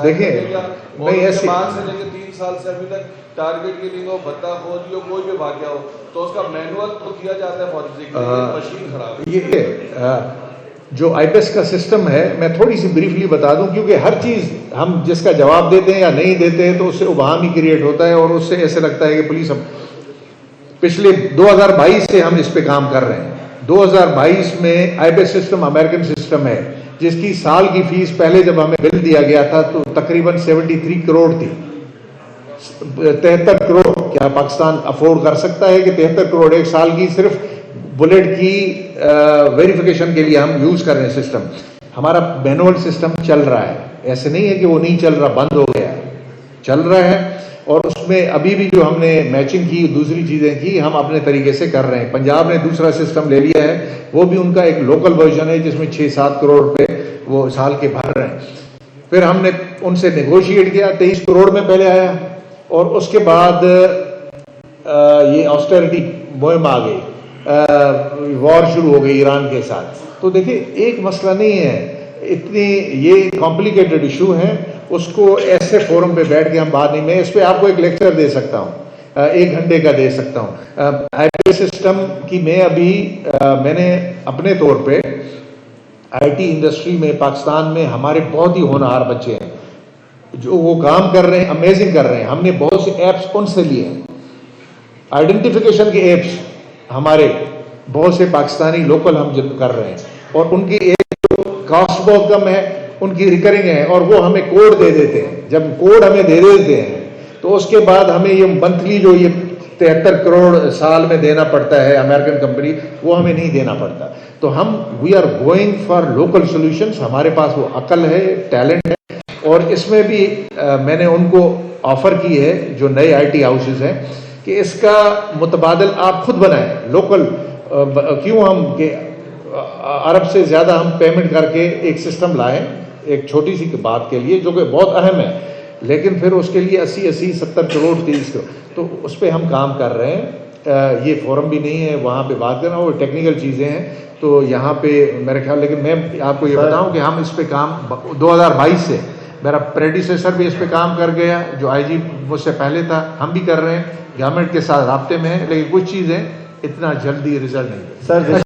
देखिए नहीं ऐसी पाँच से लेकर 3 साल से अभी तक टारगेट किलिंग हो, भत्ताखोरी हो, कोई भी वाकया हो तो उसका मैनुअल तो किया जाता है फॉरेंसिक, मशीन खराब है। ये जो आईपीएस का सिस्टम है, मैं थोड़ी सी ब्रीफली बता दूं, क्योंकि हर चीज हम जिसका जवाब देते हैं या नहीं देते हैं तो उससे उबाम ही क्रिएट होता है और उससे ऐसे लगता है कि पुलिस पिछले 2022 से हम इस पे काम कर रहे हैं। 2022 में आईपीएस सिस्टम अमेरिकन सिस्टम है जिसकी साल की फीस पहले जब हमें बिल दिया गया था तो तकरीबन 73 करोड़ थी। 73 करोड़ क्या पाकिस्तान अफोर्ड कर सकता है कि 73 करोड़ एक साल की सिर्फ बुलेट की वेरिफिकेशन के लिए हम यूज कर रहे हैं सिस्टम। हमारा मैनुअल सिस्टम चल रहा है, ऐसे नहीं है कि वो नहीं चल रहा, बंद हो गया, चल रहा है। और उसमें अभी भी जो हमने मैचिंग की, दूसरी चीजें की, हम अपने तरीके से कर रहे हैं। पंजाब ने दूसरा सिस्टम ले लिया है, वो भी उनका एक लोकल वर्जन है जिसमें 6-7 करोड़ रुपए वो साल के भर रहे हैं। फिर हमने उनसे नेगोशिएट किया, 23 करोड़ में पहले आया और उसके बाद ये ऑस्टेरिटी मुहिम आ गई, वॉर शुरू हो गई ईरान के साथ। तो देखिए एक मसला नहीं है, इतनी ये कॉम्प्लिकेटेड इशू है, उसको ऐसे फोरम पे बैठ के हम बात नहीं, मैं इस पे आपको एक लेक्चर दे सकता हूँ, 1 घंटे का दे सकता हूँ। आईपीएस सिस्टम की मैं अभी मैंने अपने तौर पे आईटी इंडस्ट्री में पाकिस्तान में हमारे बहुत ही होनहार बच्चे हैं जो वो काम कर रहे हैं, अमेजिंग कर रहे हैं। हमने बहुत से ऐप्स उनसे लिए हैं, आइडेंटिफिकेशन के ऐप्स हमारे बहुत से पाकिस्तानी लोकल हम जब कर रहे हैं और उनकी एक कॉस्ट बहुत कम है, उनकी रिकरिंग है और वो हमें कोड दे देते हैं। जब कोड हमें दे देते हैं तो उसके बाद हमें ये मंथली जो ये 73 करोड़ साल में देना पड़ता है अमेरिकन कंपनी, वो हमें नहीं देना पड़ता। तो हम we are going for local solutions, हमारे पास वो अकल है, टैलेंट है। और इसमें भी मैंने उनको ऑफर की है जो नए आईटी हाउसेस हैं कि इसका मुतबादल आप खुद बनाएं लोकल। क्यों हम अरब से ज़्यादा हम पेमेंट करके एक सिस्टम लाएं एक छोटी सी बात के लिए जो कि बहुत अहम है, लेकिन फिर उसके लिए 80-80, 70 करोड़ 30 करोड़, तो उस पर हम काम कर रहे हैं। ये फोरम भी नहीं है वहाँ पे बात करना, वो टेक्निकल चीज़ें हैं तो यहाँ पे मेरे ख्याल। लेकिन मैं आपको ये बताऊँ कि हम इस पे काम 2022 से, मेरा प्रेडिसेसर भी इस पे काम कर गया, जो आईजी मुझसे पहले था, हम भी कर रहे हैं, गवर्नमेंट के साथ राब्ते में हैं, लेकिन कुछ चीज़ें इतना जल्दी रिजल्ट नहीं। सर